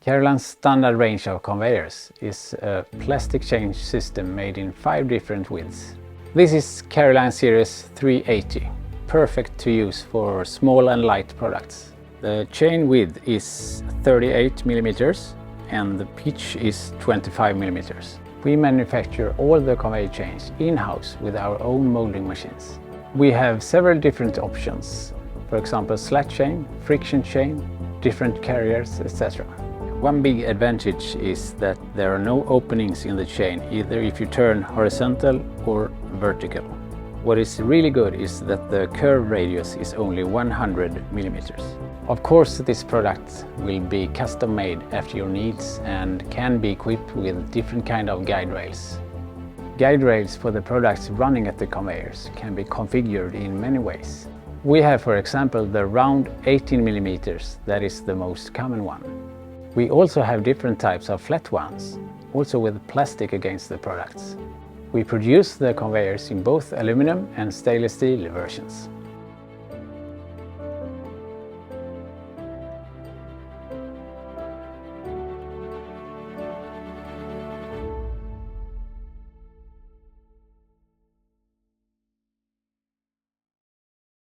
Carryline's standard range of conveyors is a plastic chain system made in 5 different widths. This is Carryline Series 380, perfect to use for small and light products. The chain width is 38 mm and the pitch is 25 mm. We manufacture all the conveyor chains in-house with our own molding machines. We have several different options, for example slat chain, friction chain, different carriers, etc. One big advantage is that there are no openings in the chain, either if you turn horizontal or vertical. What is really good is that the curve radius is only 100 mm. Of course, this product will be custom made after your needs and can be equipped with different kind of guide rails. Guide rails for the products running at the conveyors can be configured in many ways. We have, for example, the round 18 mm, that is the most common one. We also have different types of flat ones, also with plastic against the products. We produce the conveyors in both aluminum and stainless steel versions.